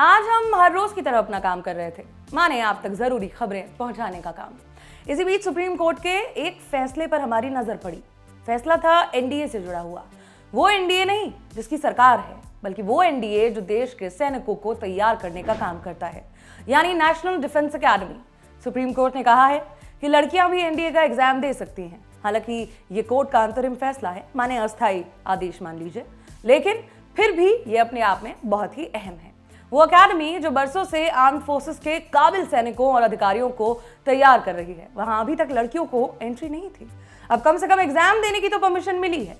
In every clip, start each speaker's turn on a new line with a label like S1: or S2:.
S1: आज हम हर रोज की तरह अपना काम कर रहे थे, माने आप तक जरूरी खबरें पहुंचाने का काम। इसी बीच सुप्रीम कोर्ट के एक फैसले पर हमारी नजर पड़ी। फैसला था एनडीए से जुड़ा हुआ। वो एनडीए नहीं जिसकी सरकार है, बल्कि वो एनडीए जो देश के सैनिकों को तैयार करने का काम करता है, यानी national defence academy. Supreme court ने कहा है कि लड़कियां भी एनडीए का एग्जाम दे सकती हैं। हालांकि ये कोर्ट का अंतरिम फैसला है, माने अस्थायी आदेश मान लीजिए, लेकिन फिर भी ये अपने आप में बहुत ही अहम है। वो अकेडमी जो बरसों से आर्म फोर्सेस के काबिल सैनिकों और अधिकारियों को तैयार कर रही है, वहां अभी तक लड़कियों को एंट्री नहीं थी। अब कम से कम एग्जाम देने की तो परमिशन मिली है,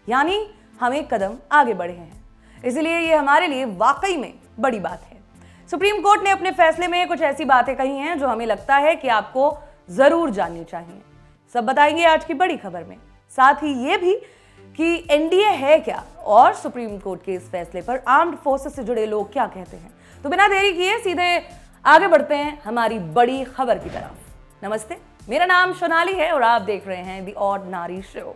S1: यानी हम एक कदम आगे बढ़े हैं। इसलिए ये हमारे लिए वाकई में बड़ी बात है। सुप्रीम कोर्ट ने अपने फैसले में कुछ ऐसी बातें कही हैं जो हमें लगता है कि आपको जरूर जाननी चाहिए। सब बताएंगे आज की बड़ी खबर में। साथ ही ये भी कि एनडीए है क्या और सुप्रीम कोर्ट के इस फैसले पर आर्म्ड फोर्सेस से जुड़े लोग क्या कहते हैं। तो बिना देरी किए सीधे आगे बढ़ते हैं हमारी बड़ी खबर की तरफ। नमस्ते, मेरा नाम सोनाली है और आप देख रहे हैं द ऑर्डिनरी शो।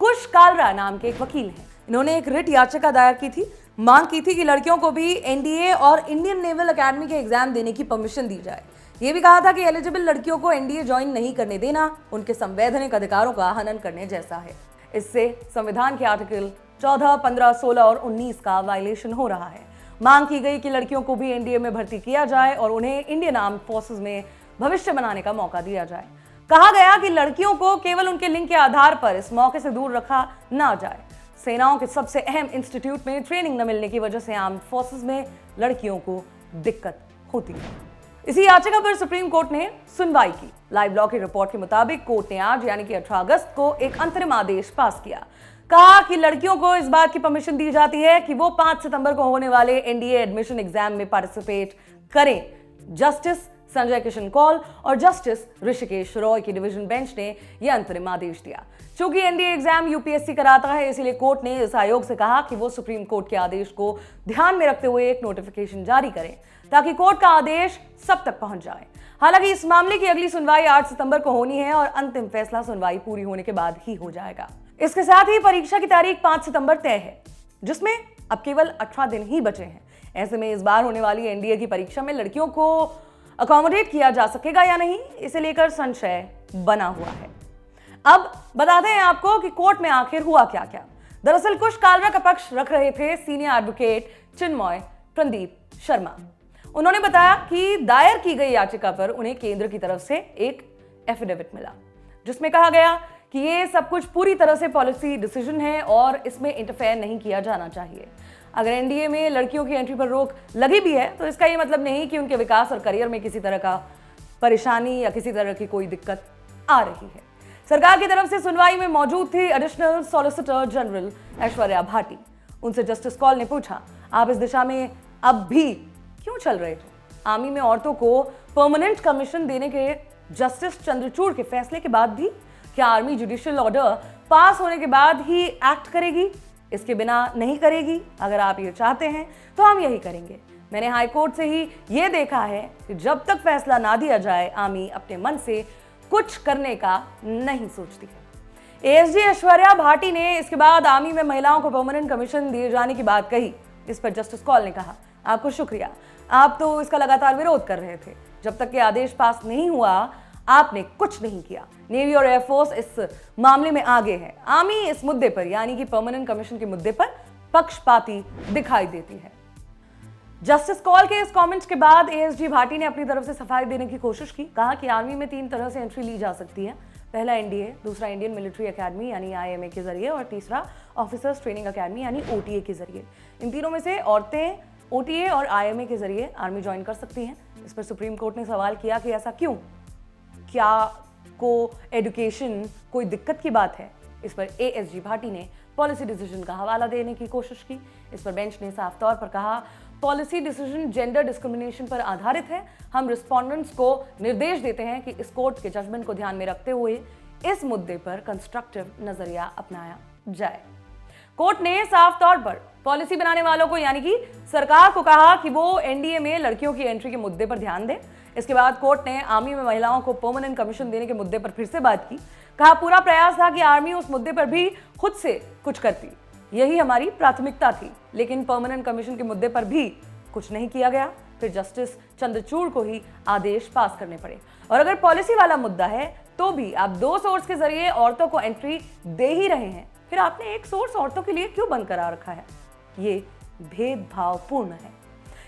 S1: कुश कालरा नाम के एक वकील हैं। इन्होंने एक रिट याचिका दायर की थी, मांग की थी कि लड़कियों को भी एनडीए और इंडियन नेवल एकेडमी के एग्जाम देने की परमिशन दी जाए। ये भी कहा था कि एलिजिबल लड़कियों को एनडीए ज्वाइन नहीं करने देना उनके संवैधानिक अधिकारों का हनन करने जैसा है। इससे संविधान के आर्टिकल 14, 15, 16 और 19 का वायलेशन हो रहा है। मांग की गई कि लड़कियों को भी एनडीए में भर्ती किया जाए और उन्हें इंडियन आर्म फोर्सेस में भविष्य बनाने का मौका दिया जाए। कहा गया कि लड़कियों को केवल उनके लिंग के आधार पर इस मौके से दूर रखा ना जाए। सेनाओं के सबसे अहम इंस्टीट्यूट में ट्रेनिंग न मिलने की वजह से आर्म फोर्सेस में लड़कियों को दिक्कत होती है। इसी याचिका पर सुप्रीम कोर्ट ने सुनवाई की। लाइव लॉ की रिपोर्ट के मुताबिक कोर्ट ने आज यानी कि 18 अगस्त को एक अंतरिम आदेश पास किया। कहा कि लड़कियों को इस बात की परमिशन दी जाती है कि वो 5 सितंबर को होने वाले एनडीए एडमिशन एग्जाम में पार्टिसिपेट करें। जस्टिस संजय किशन कौल और जस्टिस ऋषिकेश रॉय की डिवीजन बेंच ने यह अंतरिम आदेश दिया। चूंकि एनडीए एग्जाम यूपीएससी कराता है, इसलिए कोर्ट ने इस आयोग से कहा कि वो सुप्रीम कोर्ट के आदेश को ध्यान में रखते हुए एक नोटिफिकेशन जारी करें ताकि कोर्ट का आदेश सब तक पहुंच जाए। हालांकि इस मामले की अगली सुनवाई 8 सितंबर को होनी है और अंतिम फैसला सुनवाई पूरी होने के बाद ही हो जाएगा। इसके साथ ही परीक्षा की तारीख 5 सितंबर तय है, जिसमें अब केवल 18 दिन ही बचे हैं। ऐसे में इस बार होने वाली एनडीए की परीक्षा में लड़कियों को अकोमोडेट किया जा सकेगा या नहीं, इसे लेकर संशय बना हुआ है। अब बताते हैं आपको कि कोर्ट में आखिर हुआ क्या क्या। दरअसल कुश कालरा का पक्ष रख रहे थे सीनियर एडवोकेट चिन्मय प्रदीप शर्मा। उन्होंने बताया कि दायर की गई याचिका पर उन्हें केंद्र की तरफ से एक एफिडेविट मिला, जिसमें कहा गया कि ये सब कुछ पूरी तरह से पॉलिसी डिसीजन है और इसमें इंटरफेयर नहीं किया जाना चाहिए। अगर एनडीए में लड़कियों की एंट्री पर रोक लगी भी है तो इसका ये मतलब नहीं कि उनके विकास और करियर में किसी तरह का परेशानी या किसी तरह की कोई दिक्कत आ रही है। सरकार की तरफ से सुनवाई में मौजूद थी additional solicitor general Aishwarya Bhati. उनसे जस्टिस कौल ने पूछा, आप इस दिशा में अब भी क्यों चल रहे थे? आर्मी में औरतों को परमानेंट कमीशन देने के जस्टिस चंद्रचूड़ के फैसले के बाद भी क्या आर्मी जुडिशियल ऑर्डर पास होने के बाद ही एक्ट करेगी? इसके बिना नहीं करेगी। अगर आप ये चाहते हैं तो हम यही करेंगे। मैंने हाई कोर्ट से ही ये देखा है कि जब तक फैसला ना दिया जाए, आर्मी अपने मन से कुछ करने का नहीं सोचती है। एएसजी ऐश्वर्या भाटी ने इसके बाद आर्मी में महिलाओं को परमानेंट कमीशन दिए जाने की बात कही। इस पर जस्टिस कौल ने कहा, आपको शुक्रिया, आप तो इसका लगातार विरोध कर रहे थे। जब तक कि आदेश पास नहीं हुआ आपने कुछ नहीं किया। नेवी और एयरफोर्स इस मामले में आगे है। आर्मी इस मुद्दे पर यानी कि परमानेंट कमीशन के मुद्दे पर पक्षपाती दिखाई देती है। जस्टिस कौल के इस कमेंट्स के बाद एएसजी भाटी ने अपनी तरफ से सफाई देने की कोशिश की। कहा कि आर्मी में 3 तरह से एंट्री ली जा सकती है। पहला एनडीए, दूसरा इंडियन मिलिट्री एकेडमी यानी आईएमए के जरिए और तीसरा ऑफिसर्स ट्रेनिंग एकेडमी यानी ओटीए के जरिए। इन तीनों में से औरतें ओटीए और आईएमए के जरिए आर्मी ज्वाइन कर सकती हैं। इस पर सुप्रीम कोर्ट ने सवाल किया कि ऐसा क्यों? क्या को एजुकेशन कोई दिक्कत की बात है? इस पर एएसजी भाटी ने पॉलिसी डिसीजन का हवाला देने की कोशिश की। इस पर बेंच ने साफ तौर पर कहा, पॉलिसी डिसीजन जेंडर डिस्क्रिमिनेशन पर आधारित है। हम रिस्पोंडेंट्स को निर्देश देते हैं कि इस कोर्ट के जजमेंट को ध्यान में रखते हुए इस मुद्दे पर कंस्ट्रक्टिव नजरिया अपनाया जाए। कोर्ट ने साफ तौर पर पॉलिसी बनाने वालों को यानी कि सरकार को कहा कि वो एनडीए में लड़कियों की एंट्री के मुद्दे पर ध्यान दे। इसके बाद कोर्ट ने आर्मी में महिलाओं को परमानेंट कमीशन देने के मुद्दे पर फिर से बात की। कहा, पूरा प्रयास था कि आर्मी उस मुद्दे पर भी खुद से कुछ करती, यही हमारी प्राथमिकता थी, लेकिन परमानेंट कमीशन के मुद्दे पर भी कुछ नहीं किया गया, फिर जस्टिस चंद्रचूड़ को ही आदेश पास करने पड़े। और अगर पॉलिसी वाला मुद्दा है तो भी आप 2 सोर्स के जरिए औरतों को एंट्री दे ही रहे हैं, फिर आपने एक सोर्स औरतों के लिए क्यों बंद करा रखा है? ये भेदभावपूर्ण है।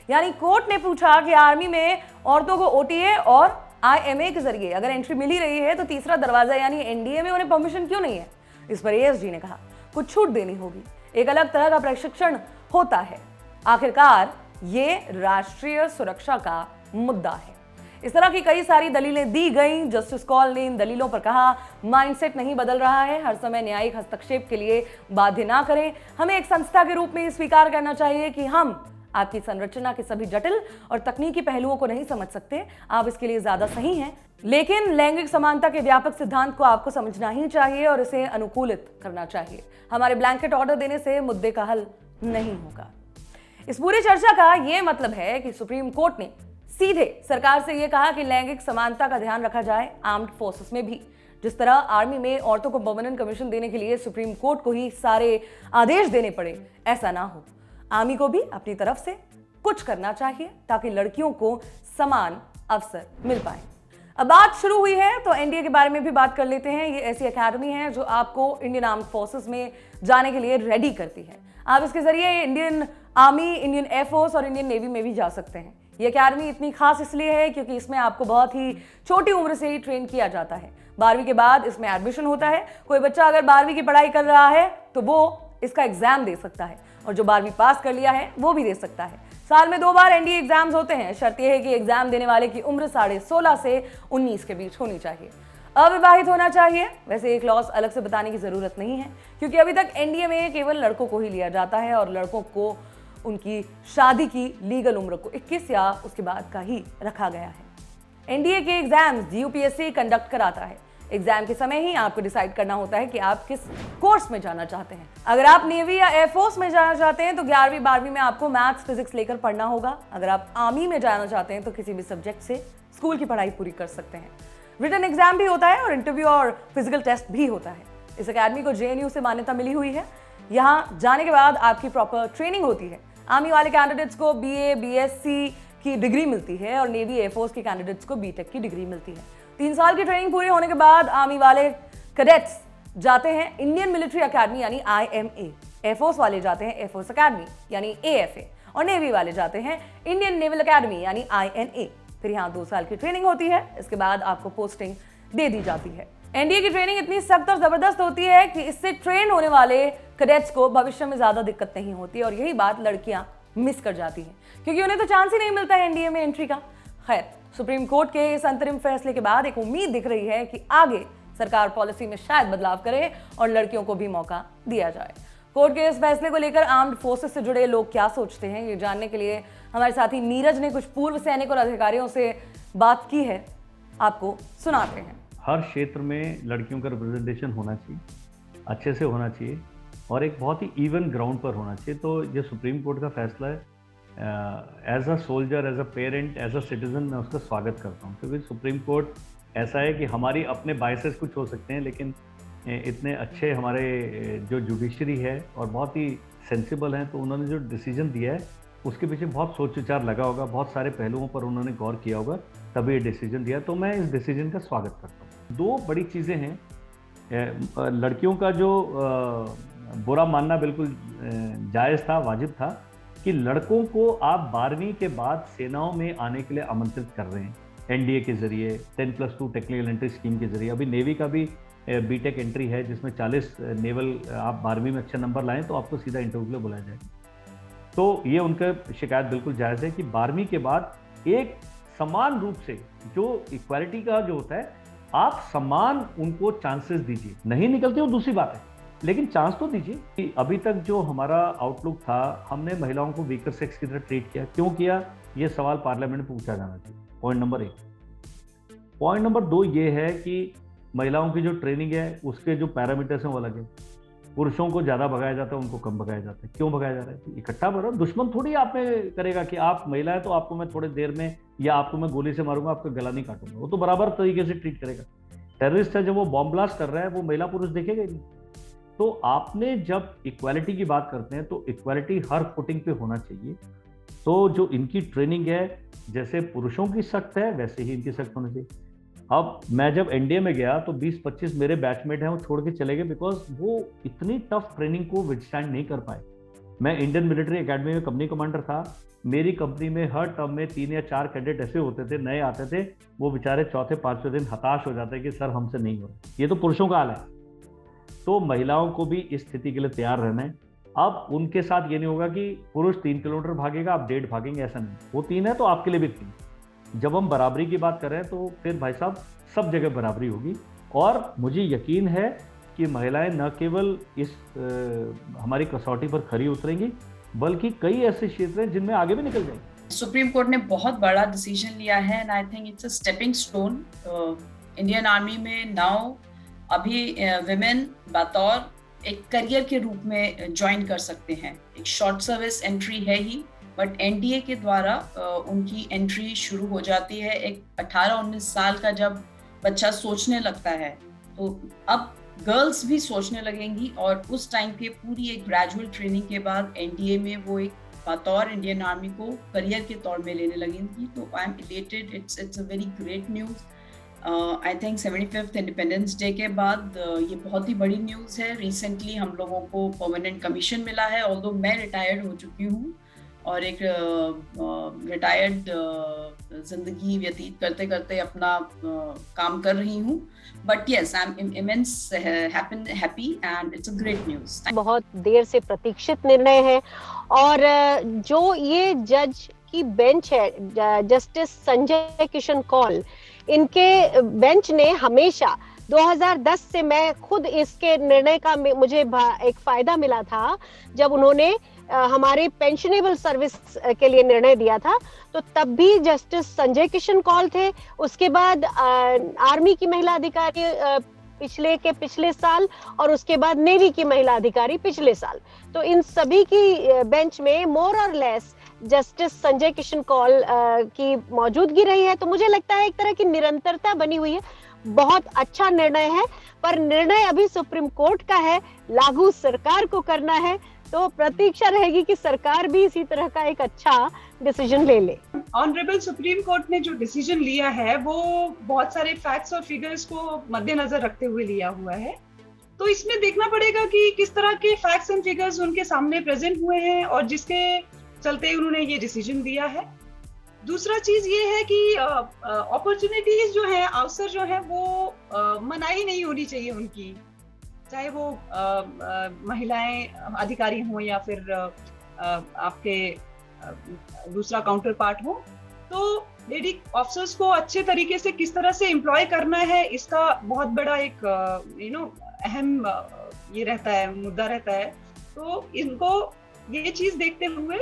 S1: यानी कोर्ट ने पूछा कि आर्मी में औरतों को ओटीए और आईएमए के जरिए अगर एंट्री मिल ही रही है तो तीसरा दरवाजा यानी एनडीए में उन्हें परमिशन क्यों नहीं है? इस पर एएसजी ने कहा कुछ छूट देनी होगी, एक अलग तरह का प्रशिक्षण होता है। आखिरकार ये राष्ट्रीय सुरक्षा का मुद्दा है। इस तरह की कई सारी दलीलें दी गई। जस्टिस कौल ने इन दलीलों पर कहा माइंडसेट नहीं बदल रहा है, हर समय न्यायिक हस्तक्षेप के लिए बाध्य ना करें। हमें एक संस्था के रूप में स्वीकार करना चाहिए कि हम आपकी संरचना के सभी जटिल और तकनीकी पहलुओं को नहीं समझ सकते, आप इसके लिए ज्यादा सही हैं, लेकिन लैंगिक समानता के व्यापक सिद्धांत को आपको समझना ही चाहिए और इसे अनुकूलित करना चाहिए। हमारे ब्लैंकेट ऑर्डर देने से मुद्दे का हल नहीं होगा। इस पूरी चर्चा का यह मतलब है कि सुप्रीम कोर्ट ने सीधे सरकार से यह कहा कि लैंगिक समानता का ध्यान रखा जाए आर्म्ड फोर्सेस में भी। जिस तरह आर्मी में औरतों को परमानेंट कमीशन देने के लिए सुप्रीम कोर्ट को ही सारे आदेश देने पड़े, ऐसा ना हो। आर्मी को भी अपनी तरफ से कुछ करना चाहिए ताकि लड़कियों को समान अवसर मिल पाए। अब बात शुरू हुई है तो एनडीए के बारे में भी बात कर लेते हैं। ये ऐसी एकेडमी है जो आपको इंडियन आर्म्ड फोर्सेस में जाने के लिए रेडी करती है। आप इसके जरिए इंडियन आर्मी, इंडियन एयरफोर्स और इंडियन नेवी में भी जा सकते हैं। ये एकेडमी इतनी खास इसलिए है क्योंकि इसमें आपको बहुत ही छोटी उम्र से ही ट्रेन किया जाता है। 12वीं के बाद इसमें एडमिशन होता है। कोई बच्चा अगर 12वीं की पढ़ाई कर रहा है तो वो इसका एग्जाम दे सकता है और जो 12वीं पास कर लिया है वो भी दे सकता है। साल में 2 बार एनडीए एग्जाम्स होते हैं। शर्त यह है कि एग्जाम देने वाले की उम्र 16.5 से 19 के बीच होनी चाहिए। अविवाहित होना चाहिए। वैसे एक क्लॉज अलग से बताने की जरूरत नहीं है क्योंकि अभी तक एनडीए में केवल लड़कों को ही लिया जाता है और लड़कों को उनकी शादी की लीगल उम्र को 21 या उसके बाद का ही रखा गया है। एनडीए के एग्जाम्स यूपीएससी कंडक्ट कराता है। एग्जाम के समय ही आपको डिसाइड करना होता है कि आप किस कोर्स में जाना चाहते हैं। अगर आप नेवी या एयरफोर्स में जाना चाहते हैं तो 11वीं 12वीं में आपको मैथ्स फिजिक्स लेकर पढ़ना होगा। अगर आप आर्मी में जाना चाहते हैं तो किसी भी सब्जेक्ट से स्कूल की पढ़ाई पूरी कर सकते हैं। रिटन एग्जाम भी होता है और इंटरव्यू और फिजिकल टेस्ट भी होता है। इस अकेडमी को जेएनयू से मान्यता मिली हुई है। यहाँ जाने के बाद आपकी प्रॉपर ट्रेनिंग होती है। आर्मी वाले कैंडिडेट्स को बीए, बीएससी की डिग्री मिलती है और नेवी एयरफोर्स के कैंडिडेट्स को बीटेक की डिग्री मिलती है। 3 साल की ट्रेनिंग पूरी होने के बाद आर्मी वाले कैडेट्स जाते हैं इंडियन मिलिट्री अकेडमी यानी आईएमए। एयरफोर्स वाले जाते हैं एयरफोर्स अकेडमी यानी एएफए और नेवी वाले जाते हैं इंडियन नेवल अकेडमी यानी आईएनए। फिर यहाँ 2 साल की ट्रेनिंग होती है। इसके बाद आपको पोस्टिंग दे दी जाती है। एनडीए की ट्रेनिंग इतनी सख्त और जबरदस्त होती है कि इससे ट्रेन होने वाले कैडेट्स को भविष्य में ज्यादा दिक्कत नहीं होती और यही बात लड़कियां मिस कर जाती हैं क्योंकि उन्हें तो चांस ही नहीं मिलता है एनडीए में एंट्री का। खैर, सुप्रीम कोर्ट के इस अंतरिम फैसले के बाद एक उम्मीद दिख रही है कि आगे सरकार पॉलिसी में शायद बदलाव करे और लड़कियों को भी मौका दिया जाए। कोर्ट के इस फैसले को लेकर आर्म्ड फोर्सेस से जुड़े लोग क्या सोचते हैं, ये जानने के लिए हमारे साथी नीरज ने कुछ पूर्व सैनिक और अधिकारियों से बात की है। आपको सुनाते हैं।
S2: हर क्षेत्र में लड़कियों का रिप्रेजेंटेशन होना चाहिए, अच्छे से होना चाहिए और एक बहुत ही इवन ग्राउंड पर होना चाहिए। तो ये सुप्रीम कोर्ट का फैसला है। As a soldier, as a parent, as a citizen मैं उसका स्वागत करता हूँ क्योंकि सुप्रीम कोर्ट ऐसा है कि हमारी अपने बायसेस कुछ हो सकते हैं लेकिन इतने अच्छे हमारे जो जुडिशरी है और बहुत ही सेंसिबल हैं, तो उन्होंने जो डिसीजन दिया है उसके पीछे बहुत सोच विचार लगा होगा, बहुत सारे पहलुओं पर उन्होंने गौर किया होगा, तभी ये डिसीजन दिया। तो मैं इस डिसीजन का स्वागत करता हूँ। 2 बड़ी चीज़ें हैं। लड़कियों का जो बुरा मानना बिल्कुल जायज़ था, वाजिब था कि लड़कों को आप 12वीं के बाद सेनाओं में आने के लिए आमंत्रित कर रहे हैं एनडीए के जरिए, 10+2 टेक्निकल एंट्री स्कीम के जरिए। अभी नेवी का भी बीटेक एंट्री है जिसमें 40 नेवल आप 12वीं में अच्छे नंबर लाएं तो आपको सीधा इंटरव्यू के लिए बुलाया जाएगा। तो ये उनका शिकायत बिल्कुल जायज़ है कि 12वीं के बाद एक समान रूप से जो इक्वालिटी का जो होता है, आप समान उनको चांसेस दीजिए। नहीं निकलते वो दूसरी बात है, लेकिन चांस तो दीजिए। कि अभी तक जो हमारा आउटलुक था, हमने महिलाओं को वीकर सेक्स की तरह ट्रीट किया। क्यों किया, ये सवाल पार्लियामेंट में पूछा जाना चाहिए। Point number 1। पॉइंट नंबर 2 ये है कि महिलाओं की जो ट्रेनिंग है उसके जो पैरामीटर्स हैं वो अलग है। पुरुषों को ज़्यादा भगाया जाता है, उनको कम भगाया जाता है। क्यों भगाया जा रहा है? इकट्ठा भरो। दुश्मन थोड़ी आप में करेगा कि आप महिला है तो आपको मैं थोड़ी देर में या आपको मैं गोली से मारूंगा, आपका गला नहीं काटूंगा। वो तो बराबर तरीके से ट्रीट करेगा। टेररिस्ट है, जब वो बॉम्ब ब्लास्ट कर रहा है वो महिला पुरुष देखेगा ही नहीं। तो आपने जब इक्वालिटी की बात करते हैं तो इक्वालिटी हर फुटिंग पे होना चाहिए। तो जो इनकी ट्रेनिंग है, जैसे पुरुषों की सख्त है वैसे ही इनकी सख्त होनी चाहिए। अब मैं जब एनडीए में गया तो 20-25 मेरे बैचमेट हैं वो छोड़ के चले गए, बिकॉज वो इतनी टफ ट्रेनिंग को विथस्टैंड नहीं कर पाए। मैं इंडियन मिलिट्री एकेडमी में कंपनी कमांडर था। मेरी कंपनी में हर टर्म में 3 या 4 कैडेट ऐसे होते थे, नए आते थे, वो बेचारे चौथे 5वें दिन हताश हो जाते कि सर हमसे नहीं हो रहा। ये तो पुरुषों का हाल है, तो महिलाओं को भी इस स्थिति के लिए तैयार रहना है। अब उनके साथ ये नहीं होगा कि पुरुष 3 किलोमीटर भागेगा आप 1.5 भागेंगे, ऐसा नहीं। वो 3 है तो आपके लिए भी 3। जब हम बराबरी की बात कर रहे हैं तो फिर भाई साहब सब जगह बराबरी होगी। और मुझे यकीन है कि महिलाएं न केवल इस हमारी कसौटी पर खरी उतरेंगी, बल्कि कई ऐसे क्षेत्र हैं जिनमें आगे भी निकल जाएंगे।
S3: सुप्रीम कोर्ट ने बहुत बड़ा डिसीजन लिया है and I think it's a stepping stone. Indian army में नाउ अभी विमेन बतौर एक करियर के रूप में ज्वाइन कर सकते हैं। एक शॉर्ट सर्विस एंट्री है ही, बट एनडीए के द्वारा उनकी एंट्री शुरू हो जाती है। एक 18-19 साल का जब बच्चा सोचने लगता है तो अब गर्ल्स भी सोचने लगेंगी, और उस टाइम पे पूरी एक ग्रेजुअल ट्रेनिंग के बाद एनडीए में वो एक बतौर इंडियन आर्मी को करियर के तौर में लेने लगेंगी। तो I am elated, it's a very great news. I think 75th independence day के बाद ये बहुत ही बड़ी न्यूज़ है। रिसेंटली हम लोगों को परमानेंट कमीशन मिला है, ऑल्दो मैं रिटायर्ड हो चुकी हूँ और एक रिटायर्ड जिंदगी व्यतीत करते करते अपना काम कर रही हूँ। But yes, I am immense happy and it's a great news.
S4: बहुत देर से प्रतीक्षित निर्णय है, और जो ये जज की बेंच है, जस्टिस संजय किशन कौल, इनके बेंच ने हमेशा 2010 से मैं खुद इसके निर्णय का मुझे एक फायदा मिला था जब उन्होंने हमारे पेंशनेबल सर्विस के लिए निर्णय दिया था। तो तब भी जस्टिस संजय किशन कौल थे। उसके बाद आर्मी की महिला अधिकारी पिछले साल, और उसके बाद नेवी की महिला अधिकारी पिछले साल। तो इन सभी की बेंच में मोर और लेस जस्टिस संजय किशन कौल की मौजूदगी रही है। तो मुझे लगता है एक तरह की निरंतरता बनी हुई है। बहुत अच्छा निर्णय है, पर निर्णय अभी सुप्रीम कोर्ट का है, लागू सरकार को करना है। तो प्रतीक्षा रहेगी कि सरकार भी इसी तरह का एक अच्छा डिसीजन ले ले।
S5: ऑनरेबल सुप्रीम कोर्ट ने जो डिसीजन लिया है वो बहुत सारे फैक्ट्स और फिगर्स को मद्देनजर रखते हुए लिया हुआ है। तो इसमें देखना पड़ेगा कि किस तरह के फैक्ट्स एंड फिगर्स उनके सामने प्रेजेंट हुए हैं और जिसके चलते उन्होंने ये डिसीजन दिया है। दूसरा चीज ये है कि अपॉर्चुनिटीज जो है, अवसर जो है वो मनाही नहीं होनी चाहिए उनकी, चाहे वो महिलाएं अधिकारी हों या फिर आपके दूसरा काउंटर पार्ट हो। तो लेडी ऑफिसर्स को अच्छे तरीके से किस तरह से एम्प्लॉय करना है, इसका बहुत बड़ा एक अहम ये रहता है, मुद्दा रहता है। तो इनको ये चीज देखते हुए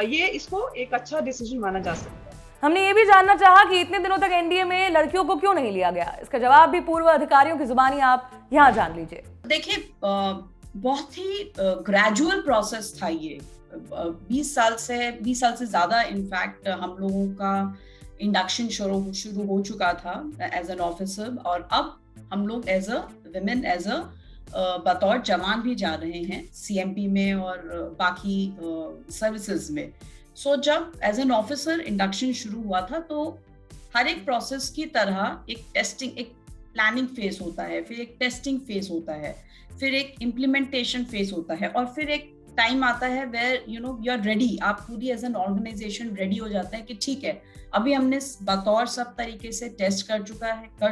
S5: ये इसको एक अच्छा डिसीजन माना जा सकता है।
S1: हमने ये भी जानना चाहा कि इतने दिनों तक एनडीए में लड़कियों को क्यों नहीं लिया गया। इसका जवाब भी पूर्व अधिकारियों की जुबानी आप यहाँ जान लीजिए।
S3: देखिए, बहुत ही ग्रेजुअल प्रोसेस था ये। 20 साल से ज्यादा इनफैक्ट हम लोगों का इंडक्शन शुरू हो चुका था एज एन ऑफिसर, और अब हम लोग as a women, as a बतौर जवान भी जा रहे हैं सीएमपी में और बाकी सर्विसेज में। सो जब एज एन ऑफिसर इंडक्शन शुरू हुआ था तो हर एक प्रोसेस की तरह एक टेस्टिंग, एक प्लानिंग फेज होता है, फिर एक टेस्टिंग फेज होता है, फिर एक इम्प्लीमेंटेशन फेज होता है, और फिर एक टाइम आता है वेयर यू आर रेडी। आप पूरी एज एन ऑर्गेनाइजेशन रेडी हो जाते हैं कि ठीक है, अभी हमने बतौर सब तरीके से टेस्ट कर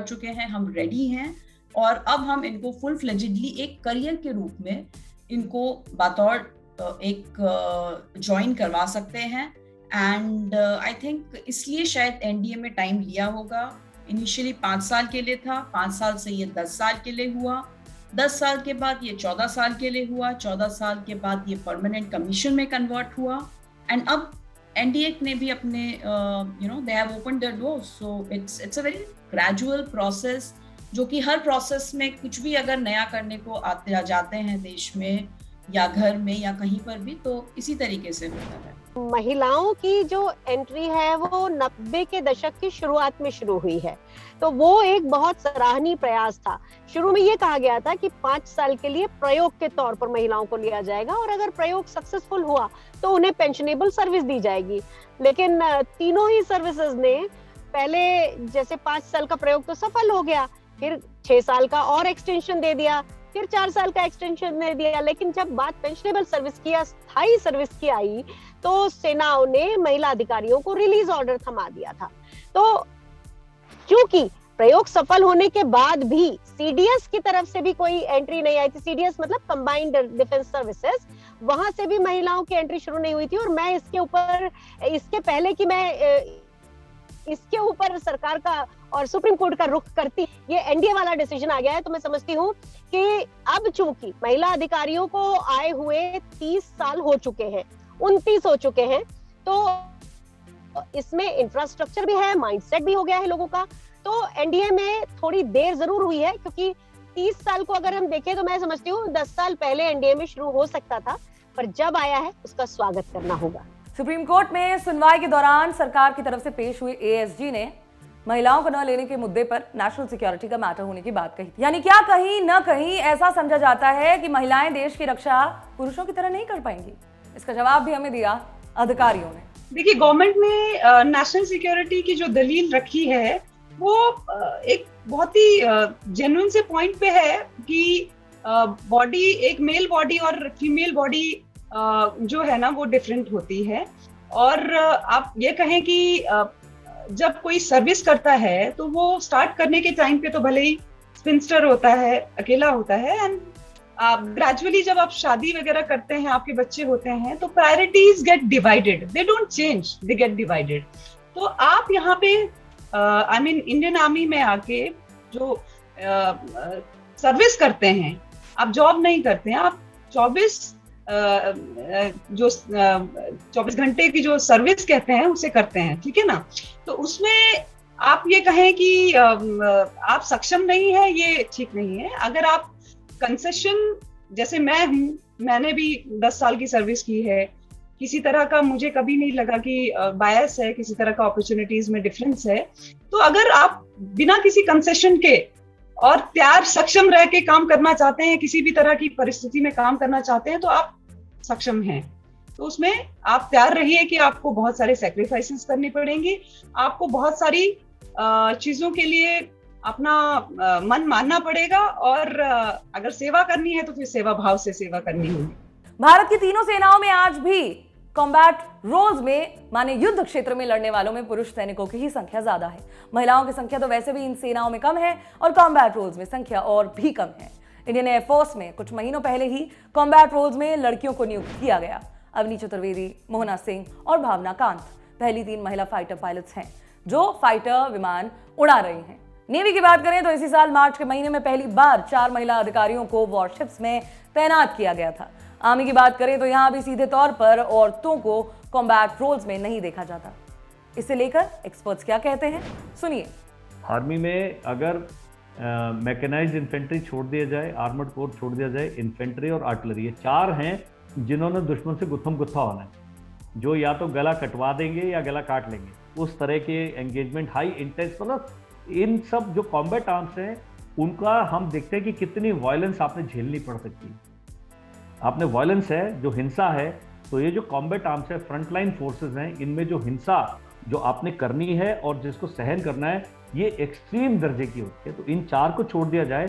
S3: चुके हैं, हम रेडी हैं, और अब हम इनको फुल फ्लेजेडली एक करियर के रूप में इनको बतौर एक ज्वाइन करवा सकते हैं। एंड आई थिंक इसलिए शायद एनडीए में टाइम लिया होगा। इनिशियली 5 साल के लिए था, 5 साल से ये 10 साल के लिए हुआ, 10 साल के बाद ये 14 साल के लिए हुआ, 14 साल के बाद ये परमानेंट कमीशन में कन्वर्ट हुआ, एंड अब एनडीए ने भी अपने they have opened their doors. So it's a very gradual process, जो कि हर प्रोसेस में कुछ भी अगर नया करने को आते जाते हैं देश में या घर में या कहीं पर भी, तो इसी तरीके से होता है।
S4: महिलाओं की जो एंट्री है वो 90 के दशक की शुरुआत में शुरू हुई है, तो वो एक बहुत सराहनीय प्रयास था। शुरू में ये कहा गया था कि 5 साल के लिए प्रयोग के तौर पर महिलाओं को लिया जाएगा और अगर प्रयोग सक्सेसफुल हुआ तो उन्हें पेंशनेबल सर्विस दी जाएगी। लेकिन तीनों ही सर्विसेज ने पहले जैसे 5 साल का प्रयोग तो सफल हो गया, फिर 6 साल का और एक्सटेंशन दे दिया, फिर 4 साल का एक्सटेंशन दे दिया। लेकिन जब बात पेंशनेबल सर्विस की या स्थायी सर्विस की आई तो सेनाओं ने महिला अधिकारियों को रिलीज ऑर्डर थमा दिया था। तो क्योंकि प्रयोग सफल होने के बाद भी सीडीएस की तरफ से भी कोई एंट्री नहीं आई थी, सीडीएस मतलब कंबाइंड डिफेंस सर्विसेज, वहां से भी महिलाओं की एंट्री शुरू नहीं हुई थी। और मैं इसके पहले कि मैं इसके ऊपर सरकार का और सुप्रीम कोर्ट का रुख करती, ये एनडीए वाला डिसीजन आ गया है, तो मैं समझती हूँ कि अब चूंकि महिला अधिकारियों को आए हुए 30 साल हो चुके हैं, 29 हो चुके हैं, तो इसमें इंफ्रास्ट्रक्चर भी है, माइंडसेट भी हो गया है लोगों का। तो एनडीए में थोड़ी देर जरूर हुई है, क्योंकि 30 साल को अगर हम देखें तो मैं समझती हूँ 10 साल पहले एनडीए में शुरू हो सकता था, पर जब आया है उसका स्वागत करना होगा।
S1: सुप्रीम कोर्ट में सुनवाई के दौरान सरकार की तरफ से पेश हुए एएसजी ने महिलाओं को न लेने के मुद्दे पर नेशनल सिक्योरिटी का मैटर होने की बात कही। यानी क्या कहीं न कहीं ऐसा समझा जाता है कि महिलाएं देश की रक्षा पुरुषों की तरह नहीं कर पाएंगी? इसका जवाब भी हमें दिया अधिकारियों ने।
S5: देखिए, गवर्नमेंट ने नेशनल सिक्योरिटी की जो दलील रखी है वो एक बहुत ही जेन्युइन से पॉइंट पे है कि बॉडी, एक मेल बॉडी और फीमेल बॉडी जो है ना वो डिफरेंट होती है। और आप ये कहें कि जब कोई सर्विस करता है तो वो स्टार्ट करने के टाइम पे तो भले ही स्पिंस्टर होता है, अकेला होता है, एंड ग्रेजुअली जब आप शादी वगैरह करते हैं, आपके बच्चे होते हैं, तो priorities gate divided, they don't change, they get divided. तो आप यहाँ पे इंडियन आर्मी में आके जो सर्विस करते हैं, आप जॉब नहीं करते हैं, आप 24 घंटे की जो सर्विस कहते हैं उसे करते हैं, ठीक है ना। तो उसमें आप ये कहें कि आप सक्षम नहीं है, ये ठीक नहीं है। अगर आप कंसेशन, जैसे मैं हूँ, मैंने भी 10 साल की सर्विस की है, किसी तरह का मुझे कभी नहीं लगा कि बायस है, किसी तरह का अपॉर्चुनिटीज में डिफरेंस है। तो अगर आप बिना किसी कंसेशन के और तैयार सक्षम रह के काम करना चाहते हैं, किसी भी तरह की परिस्थिति में काम करना चाहते हैं, तो आप सक्षम हैं। तो उसमें आप तैयार रहिए कि आपको बहुत सारे सैक्रिफाइसेस करने पड़ेंगे, आपको बहुत सारी चीजों के लिए अपना मन मानना पड़ेगा, और अगर सेवा करनी है तो फिर सेवा भाव से सेवा करनी होगी।
S1: भारत की तीनों सेनाओं में आज भी कॉम्बैट रोल्स में, माने युद्ध क्षेत्र में लड़ने वालों में पुरुष सैनिकों की ही संख्या ज्यादा है। महिलाओं की संख्या तो वैसे भी इन सेनाओं में कम है और कॉम्बैट रोल्स में संख्या और भी कम है। इंडियन एयरफोर्स में कुछ महीनों पहले ही कॉम्बैट रोल्स में लड़कियों को नियुक्त किया गया। अवनी चतुर्वेदी, मोहना सिंह और भावना कांत पहली 3 महिला फाइटर पायलट्स हैं जो फाइटर विमान उड़ा रही हैं। नेवी की बात करें तो इसी साल मार्च के महीने में पहली बार 4 महिला अधिकारियों को वॉरशिप्स में तैनात किया गया था। आर्मी की बात करें तो यहां भी सीधे तौर पर औरतों को कॉम्बैट रोल्स में नहीं देखा जाता। इसे लेकर एक्सपर्ट्स क्या कहते हैं, सुनिए।
S2: आर्मी में अगर मैकेनाइज्ड इन्फेंट्री छोड़ दिया जाए, आर्मर्ड कोर छोड़ दिया जाए, इन्फेंट्री और आर्टिलरी, ये 4 हैं जिन्होंने दुश्मन से गुत्थम गुत्था होना है, जो या तो गला कटवा देंगे या गला काट लेंगे। उस तरह के एंगेजमेंट, हाई इंटेंस, मतलब इन सब जो कॉम्बैट आर्म्स हैं उनका हम देखते हैं कि कितनी वायलेंस आपने झेलनी पड़ सकती है। आपने वायलेंस है, जो हिंसा है, तो ये जो कॉम्बैट आर्म्स है, फ्रंटलाइन फोर्सेस हैं, इनमें जो हिंसा जो आपने करनी है और जिसको सहन करना है, ये एक्सट्रीम दर्जे की होती है। तो इन 4 को छोड़ दिया जाए,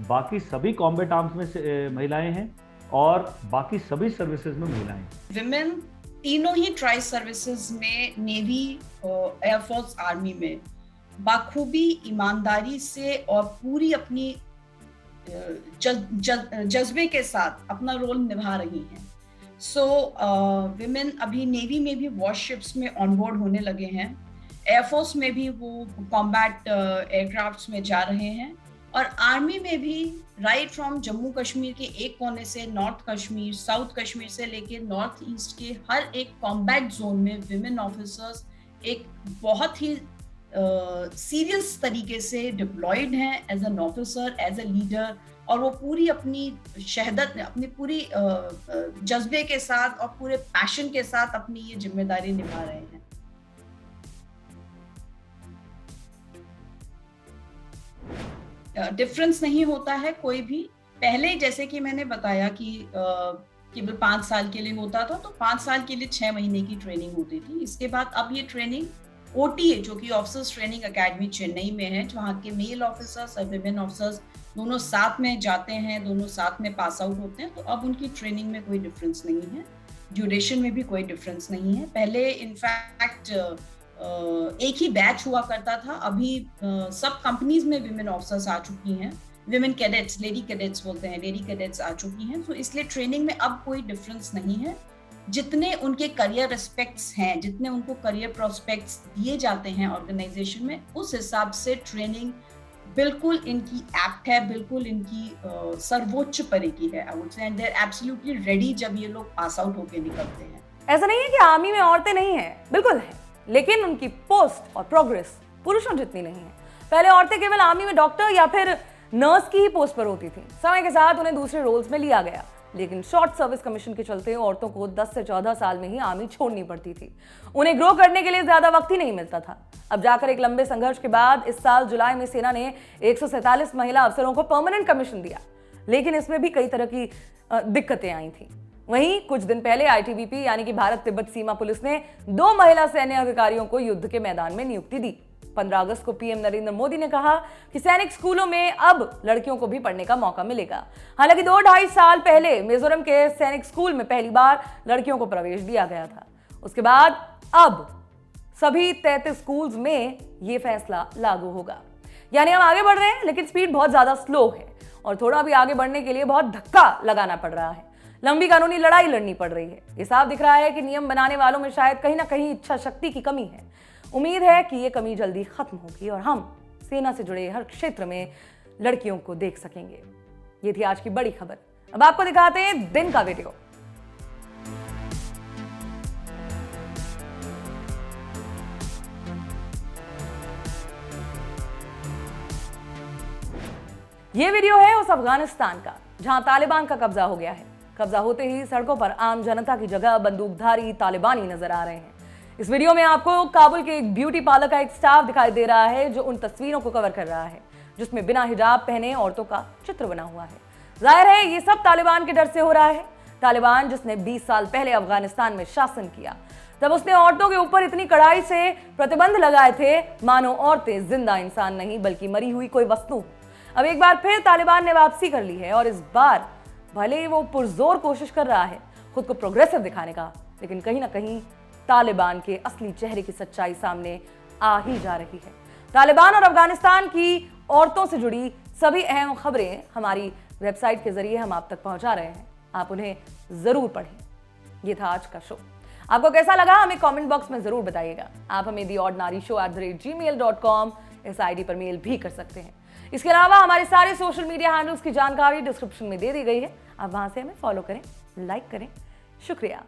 S2: बाकी सभी कॉम्बैट आर्म्स में से महिलाएं हैं और बाकी सभी सर्विसेज में महिलाएं हैं।
S3: विमेन तीनों ही ट्राई सर्विसेज में, नेवी, एयरफोर्स, आर्मी में बाखूबी, ईमानदारी से और पूरी अपनी जज्बे के साथ अपना रोल निभा रही हैं। सो विमेन अभी नेवी में भी वॉरशिप्स में ऑनबोर्ड होने लगे हैं, एयरफोर्स में भी वो कॉम्बैट एयरक्राफ्ट्स में जा रहे हैं, और आर्मी में भी राइट फ्रॉम जम्मू कश्मीर के एक कोने से नॉर्थ कश्मीर, साउथ कश्मीर से लेके नॉर्थ ईस्ट के हर एक कॉम्बैट जोन में विमेन ऑफिसर्स एक बहुत ही सीरियस तरीके से डिप्लॉयड हैं as an officer, as a leader, और वो पूरी अपनी शहादत, अपनी पूरी जज्बे के साथ और पूरे पैशन के साथ अपनी ये जिम्मेदारी निभा रहे हैं। डिफरेंस नहीं होता है कोई भी। पहले जैसे कि मैंने बताया कि केवल 5 साल के लिए होता था, तो 5 साल के लिए 6 महीने की ट्रेनिंग होती थी। इसके बाद अब ये ट्रेनिंग OTA, जो कि ऑफिसर्स ट्रेनिंग एकेडमी चेन्नई में है, जहाँ के मेल ऑफिसर्स और विमेन ऑफिसर्स दोनों साथ में जाते हैं, दोनों साथ में पास आउट होते हैं। तो अब उनकी ट्रेनिंग में कोई डिफरेंस नहीं है, ड्यूरेशन में भी कोई डिफरेंस नहीं है। पहले इनफैक्ट एक ही बैच हुआ करता था, अभी सब कंपनीज में विमेन ऑफिसर्स आ चुकी हैं, विमेन कैडेट्स, लेडी कैडेट्स बोलते हैं, लेडी कैडेट्स आ चुकी हैं। तो इसलिए ट्रेनिंग में अब कोई डिफरेंस नहीं है। जितने उनके करियर रेस्पेक्ट्स हैं, जितने उनको करियर प्रोस्पेक्ट्स दिए जाते हैं ऑर्गेनाइजेशन में, उस हिसाब से ट्रेनिंग बिल्कुल इनकी एप्ट है, बिल्कुल इनकी सर्वोच्च परे की है, I would say, and they are absolutely ready जब ये लोग पास आउट होके निकलते हैं।
S1: ऐसा नहीं है कि आर्मी में औरतें नहीं हैं, बिल्कुल है, लेकिन उनकी पोस्ट और प्रोग्रेस पुरुषों जितनी नहीं है। पहले औरतें केवल आर्मी में डॉक्टर या फिर नर्स की ही पोस्ट पर होती थी। समय के साथ उन्हें दूसरे रोल्स में लिया गया, लेकिन शॉर्ट सर्विस कमीशन के चलते औरतों को 10 से 14 साल में ही आर्मी छोड़नी पड़ती थी। उन्हें ग्रो करने के लिए ज्यादा वक्त ही नहीं मिलता था। अब जाकर एक लंबे संघर्ष के बाद इस साल जुलाई में सेना ने 147 महिला अफसरों को परमानेंट कमीशन दिया, लेकिन इसमें भी कई तरह की दिक्कतें आई थी। वहीं कुछ दिन पहले ITBP यानी कि भारत तिब्बत सीमा पुलिस ने 2 महिला सैन्य अधिकारियों को युद्ध के मैदान में नियुक्ति दी। 15 अगस्त को PM नरेंद्र मोदी ने कहा कि सैनिक स्कूलों में अब लड़कियों को भी पढ़ने का मौका मिलेगा। हालांकि 2-2.5 साल पहले मिजोरम के सैनिक स्कूल में पहली बार लड़कियों को प्रवेश दिया गया था। उसके बाद अब सभी 33 स्कूल्स में यह फैसला लागू होगा। यानी हम आगे बढ़ रहे हैं, लेकिन स्पीड बहुत ज्यादा स्लो है और थोड़ा भी आगे बढ़ने के लिए बहुत धक्का लगाना पड़ रहा है, लंबी कानूनी लड़ाई लड़नी पड़ रही है। ये साफ दिख रहा है कि नियम बनाने वालों में शायद कहीं ना कहीं इच्छा शक्ति की कमी है। उम्मीद है कि ये कमी जल्दी खत्म होगी और हम सेना से जुड़े हर क्षेत्र में लड़कियों को देख सकेंगे। ये थी आज की बड़ी खबर। अब आपको दिखाते हैं दिन का वीडियो। ये वीडियो है उस अफगानिस्तान का जहां तालिबान का कब्जा हो गया है। कब्जा होते ही सड़कों पर आम जनता की जगह बंदूकधारी तालिबानी नजर आ रहे हैं। इस वीडियो में आपको काबुल के एक ब्यूटी पार्लर का एक स्टाफ दिखाई दे रहा है जो उन तस्वीरों को कवर कर रहा है जिसमें बिना हिजाब पहने औरतों का चित्र बना हुआ है। जाहिर है ये सब तालिबान के डर से हो रहा है। तालिबान जिसने 20 साल पहले अफगानिस्तान में शासन किया, तब उसने औरतों के ऊपर इतनी कड़ाई से प्रतिबंध लगाए थे मानो औरतें जिंदा इंसान नहीं बल्कि मरी हुई कोई वस्तु। अब एक बार फिर तालिबान ने वापसी कर ली है और इस बार भले ही वो पुरजोर कोशिश कर रहा है खुद को प्रोग्रेसिव दिखाने का, लेकिन कहीं ना कहीं तालिबान के असली चेहरे की सच्चाई सामने आ ही जा रही है। तालिबान और अफगानिस्तान की औरतों से जुड़ी सभी अहम खबरें हमारी वेबसाइट के जरिए हम आप तक पहुंचा रहे हैं, आप उन्हें जरूर पढ़ें। ये था आज का शो। आपको कैसा लगा हमें कमेंट बॉक्स में जरूर बताइएगा। आप हमें theordinaryshow@gmail.com इस ID पर मेल भी कर सकते हैं। इसके अलावा हमारे सारे सोशल मीडिया हैंडल्स की जानकारी डिस्क्रिप्शन में दे दी गई है, आप वहां से हमें फॉलो करें, लाइक करें। शुक्रिया।